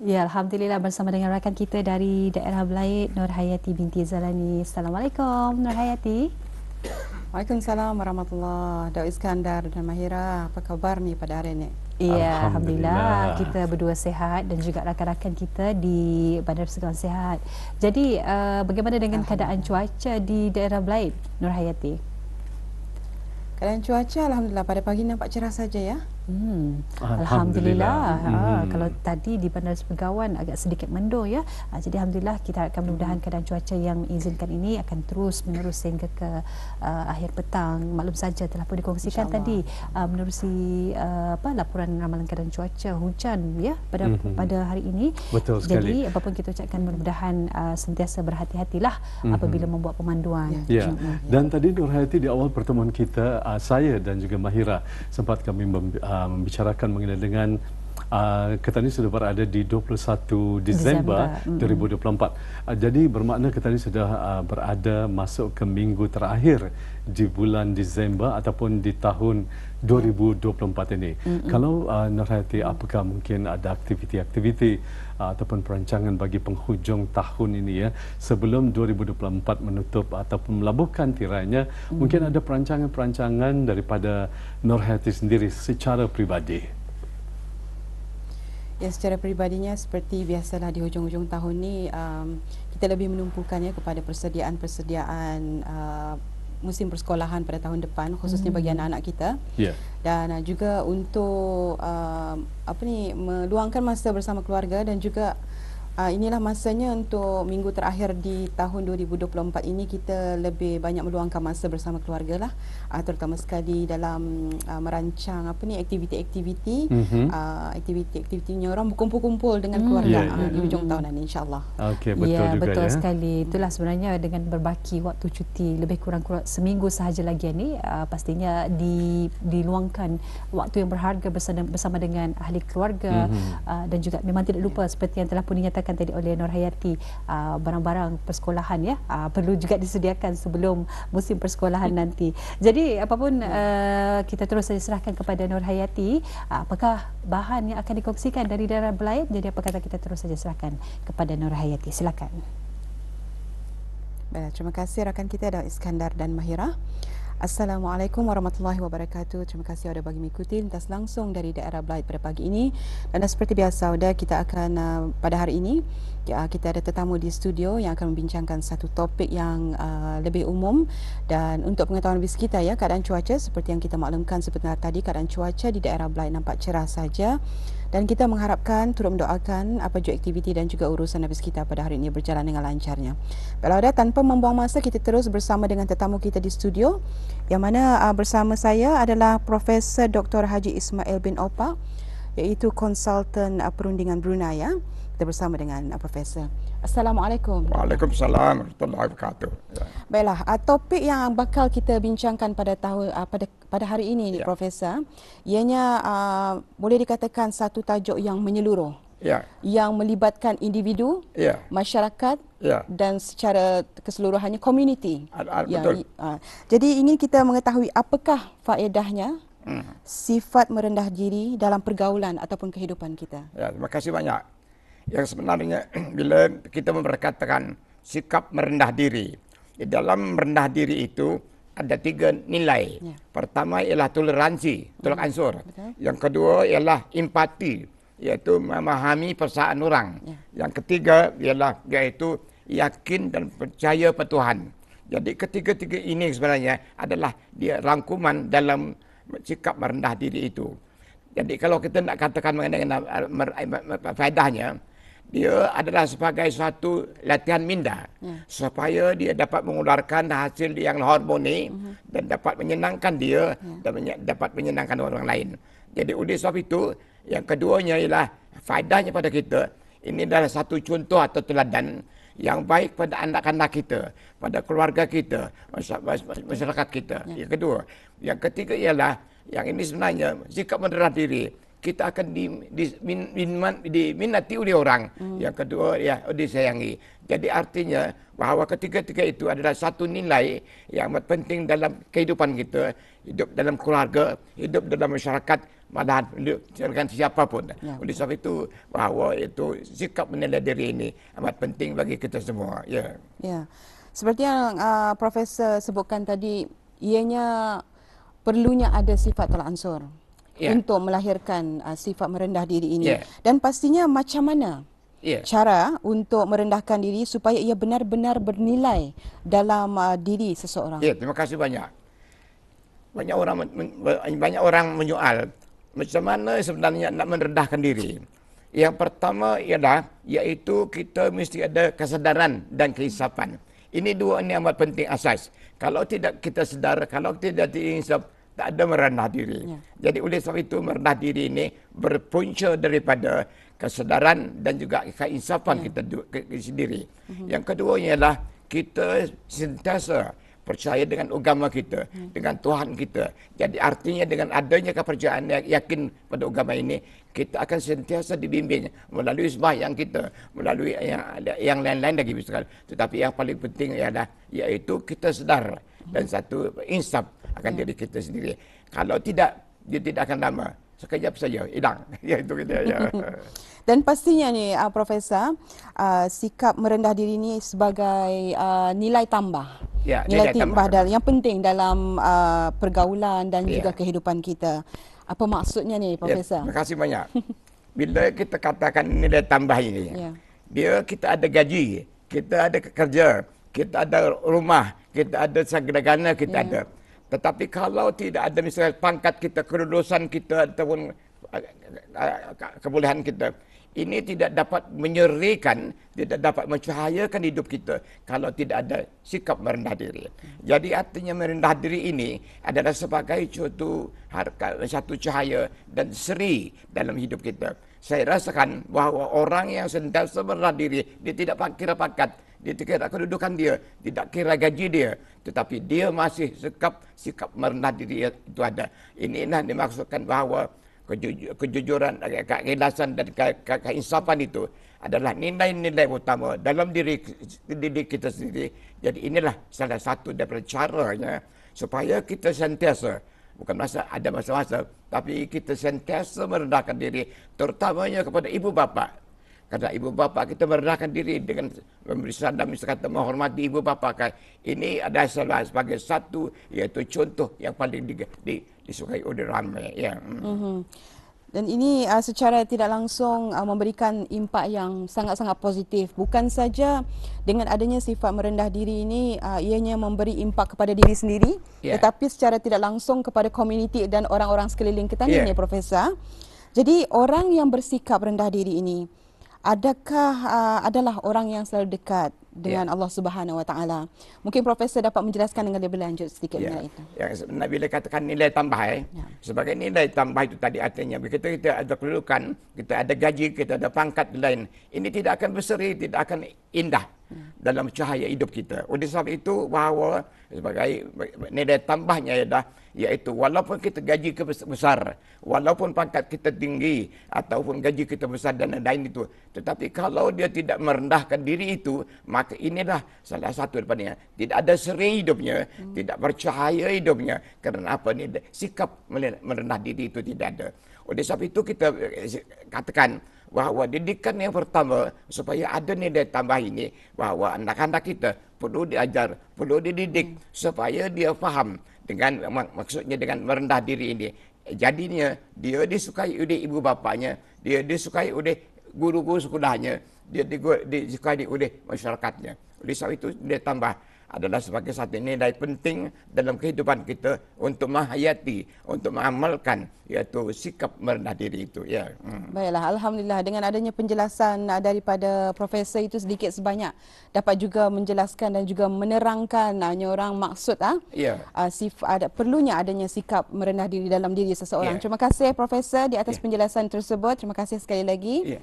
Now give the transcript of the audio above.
Ya, Alhamdulillah bersama dengan rakan kita dari daerah Belaid, Nur Hayati binti Zalani. Assalamualaikum, Nur Hayati. Waalaikumsalam warahmatullahi. Daud Iskandar dan Mahira, apa kabar nih pada hari ini? Ya, Alhamdulillah Alhamdulillah. kita berdua sihat dan juga rakan-rakan kita di Bandar Serang sihat. Jadi, bagaimana dengan keadaan Alhamdulillah. cuaca di daerah Belaid, Nur Hayati? Keadaan cuaca alhamdulillah pada pagi nampak cerah saja ya. Alhamdulillah. Alhamdulillah. Kalau Mhm. tadi di Bandar Sepegawan agak sedikit mendung ya. Jadi alhamdulillah kita harapkan mudah-mudahan keadaan cuaca yang mengizinkan ini akan terus menerus sehingga ke akhir petang. Maklum saja telah pun dikongsikan InsyaAllah. tadi menerusi laporan ramalan keadaan cuaca hujan ya pada hari ini. Betul Jadi sekali. apapun kita ucapkan mudah-mudahan sentiasa berhati-hatilah apabila membuat pemanduan. Ya, Ya. dan tadi Nur Hayati di awal pertemuan kita, saya dan juga Mahira sempat kami membicarakan mengenai dengan kita ni sudah berada di 21 Disember 2024. Jadi bermakna kita ni sudah berada masuk ke minggu terakhir di bulan Disember ataupun di tahun 2024 ini. Kalau Nur Hayati, apakah mungkin ada aktiviti-aktiviti ataupun perancangan bagi penghujung tahun ini ya, sebelum 2024 menutup ataupun melabuhkan tirainya, mungkin ada perancangan-perancangan daripada Nur Hayati sendiri secara peribadi? Ya, secara peribadinya seperti biasalah di hujung-hujung tahun ni kita lebih menumpukannya kepada persediaan-persediaan musim persekolahan pada tahun depan, khususnya bagi anak-anak kita. Ya. Dan juga untuk meluangkan masa bersama keluarga, dan juga inilah masanya untuk minggu terakhir di tahun 2024 ini kita lebih banyak meluangkan masa bersama keluarga lah, terutama sekali dalam merancang aktiviti-aktiviti aktiviti-aktivitinya orang berkumpul-kumpul dengan keluarga di hujung tahun ini, insya-Allah. Okey, betul Ya, juga betul ya. sekali. Itulah sebenarnya dengan berbaki waktu cuti lebih kurang seminggu sahaja lagi ni, pastinya diluangkan waktu yang berharga bersama dengan ahli keluarga, dan juga memang tidak lupa seperti yang telah pun dinyatakan tadi oleh Nur Hayati, barang-barang persekolahan ya perlu juga disediakan sebelum musim persekolahan nanti. Jadi apapun kita terus saja serahkan kepada Nur Hayati apakah bahan yang akan dikongsikan dari daerah Belaid. Jadi apa kata kita terus saja serahkan kepada Nur Hayati. Silakan. Baik, terima kasih rakan kita Daud Iskandar dan Mahira. Assalamualaikum warahmatullahi wabarakatuh. Terima kasih sudah bagi mengikuti lintas langsung dari daerah Belaid pada pagi ini. Dan seperti biasa sudah kita akan pada hari ini kita ada tetamu di studio yang akan membincangkan satu topik yang lebih umum. Dan untuk pengetahuan lebih kita ya, keadaan cuaca seperti yang kita maklumkan sebentar tadi, keadaan cuaca di daerah Belaid nampak cerah saja. Dan kita mengharapkan, turut mendoakan apa jua aktiviti dan juga urusan habis kita pada hari ini berjalan dengan lancarnya. Baiklah, tanpa membuang masa, kita terus bersama dengan tetamu kita di studio, yang mana bersama saya adalah Profesor Dr. Haji Ismail bin Opa, iaitu konsultan perundingan Brunei ya. Kita bersama dengan Profesor. Assalamualaikum. Waalaikumsalam warahmatullahi wabarakatuh. Ya. Baiklah, topik yang bakal kita bincangkan pada pada hari ini, Ya. Profesor, ianya boleh dikatakan satu tajuk yang menyeluruh, Ya. yang melibatkan individu, Ya. masyarakat, Ya. dan secara keseluruhannya community. Betul. Jadi ingin kita mengetahui apakah faedahnya sifat merendah diri dalam pergaulan ataupun kehidupan kita. Ya, terima kasih banyak. Yang sebenarnya bila kita berkatakan sikap merendah diri, di dalam merendah diri itu ada 3 nilai. Ya. Pertama ialah toleransi, tolak ansur. Betul. Yang kedua ialah empati, iaitu memahami perasaan orang. Ya. Yang ketiga ialah iaitu yakin dan percaya pada Tuhan. Jadi ketiga-tiga ini sebenarnya adalah dia rangkuman dalam sikap merendah diri itu. Jadi kalau kita nak katakan mengenai faedahnya, dia adalah sebagai suatu latihan minda supaya dia dapat mengeluarkan hasil yang harmoni dan dapat menyenangkan dia dan dapat menyenangkan orang lain. Jadi oleh sebab itu, yang keduanya ialah faedahnya pada kita. Ini adalah satu contoh atau teladan yang baik pada anak-anak kita, pada keluarga kita, masyarakat kita. Yang kedua. Yang ketiga ialah, yang ini sebenarnya sikap merendah diri. Kita akan diminati oleh orang. Yang kedua, ya, disayangi. Jadi artinya bahawa ketiga-tiga itu adalah satu nilai yang amat penting dalam kehidupan kita. Hidup dalam keluarga, hidup dalam masyarakat, malahan dengan siapa pun. Oleh sebab itu bahawa itu sikap menilai diri ini amat penting bagi kita semua. Ya. Ya. Seperti yang Profesor sebutkan tadi, ianya perlunya ada sifat tolak ansur untuk melahirkan sifat merendah diri ini. Dan pastinya macam mana cara untuk merendahkan diri supaya ia benar-benar bernilai dalam diri seseorang. Ya, terima kasih banyak. Banyak orang menyoal macam mana sebenarnya nak merendahkan diri. Yang pertama ialah iaitu kita mesti ada kesedaran dan keinsapan. Ini dua ini amat penting asas. Kalau tidak kita sedar, kalau tidak diinsaf, tak ada merendah diri. Jadi oleh sebab itu merendah diri ini berpunca daripada kesedaran dan juga keinsafan kita sendiri. Yang kedua ialah kita sentiasa percaya dengan agama kita, dengan Tuhan kita. Jadi artinya dengan adanya kepercayaan yang yakin pada agama ini, kita akan sentiasa dibimbing melalui sembahyang kita, melalui yang lain-lain lagi misalkan. Tetapi yang paling penting ialah iaitu kita sedar dan satu insaf akan diri kita sendiri. Kalau tidak, dia tidak akan lama. Sekejap saja hilang. Ya itu kita ya. Dan pastinya ni Profesor, sikap merendah diri ini sebagai nilai tambah. Ya, nilai tambah yang penting dalam pergaulan dan juga kehidupan kita. Apa maksudnya ni Profesor? Ya, terima kasih banyak. Bila kita katakan nilai tambah ini, dia kita ada gaji, kita ada kerja, kita ada rumah, kita ada segala-galanya kita ada. Tetapi kalau tidak ada misalnya pangkat kita, kelulusan kita ataupun kebolehan kita, ini tidak dapat menyerikan, tidak dapat mencahayakan hidup kita kalau tidak ada sikap merendah diri. Jadi artinya merendah diri ini adalah sebagai satu cahaya dan seri dalam hidup kita. Saya rasakan bahawa orang yang sentiasa merendah diri, dia tidak kira pangkat, dia tidak kira kedudukan dia, tidak kira gaji dia, tetapi dia masih sikap merendah diri itu ada. Inilah dimaksudkan bahawa kejujuran, keikhlasan dan keinsafan itu adalah nilai-nilai utama dalam diri kita sendiri. Jadi inilah salah satu daripada caranya supaya kita sentiasa, bukan ada masa-masa, tapi kita sentiasa merendahkan diri, terutamanya kepada ibu bapa. Karena ibu bapa kita merendahkan diri dengan memberi salam, kata menghormati ibu bapa. Ini adalah sebagai satu, iaitu contoh yang paling disukai oleh ramai. Ya. Dan ini secara tidak langsung memberikan impak yang sangat-sangat positif. Bukan saja dengan adanya sifat merendah diri ini, ianya memberi impak kepada diri sendiri, tetapi secara tidak langsung kepada komuniti dan orang-orang sekeliling kita ni, Profesor. Jadi orang yang bersikap rendah diri ini, adalah orang yang selalu dekat dengan Allah Subhanahu Wa Taala. Mungkin Profesor dapat menjelaskan dengan lebih lanjut sedikit mengenai itu. Yang sebenarnya bila katakan nilai tambah, sebagai nilai tambah itu tadi artinya kita ada kedudukan, kita ada gaji, kita ada pangkat lain, ini tidak akan berseri, tidak akan indah dalam cahaya hidup kita. Oleh sebab itu bahawa sebagai nilai tambahnya iaitu walaupun kita gaji besar, walaupun pangkat kita tinggi ataupun gaji kita besar dan lain-lain itu, tetapi kalau dia tidak merendahkan diri itu, maka inilah salah satu daripadanya. Tidak ada seri hidupnya, tidak bercahaya hidupnya. Kerana apa ni? Sikap merendah diri itu tidak ada. Oleh sebab itu kita katakan bahawa didikan yang pertama supaya ada nilai tambah ini, bahawa anak-anak kita perlu diajar, perlu dididik supaya dia faham dengan maksudnya dengan merendah diri ini. Jadinya dia disukai oleh ibu bapanya, dia disukai oleh guru-guru sekolahnya, dia disukai oleh masyarakatnya. Oleh sebab itu nilai tambah adalah sebagai satu nilai penting dalam kehidupan kita untuk menghayati, untuk mengamalkan, iaitu sikap merendah diri itu. Ya. Baiklah, alhamdulillah dengan adanya penjelasan daripada Profesor itu sedikit sebanyak dapat juga menjelaskan dan juga menerangkan orang maksud perlunya adanya sikap merendah diri dalam diri seseorang. Terima kasih Profesor di atas penjelasan tersebut. Terima kasih sekali lagi.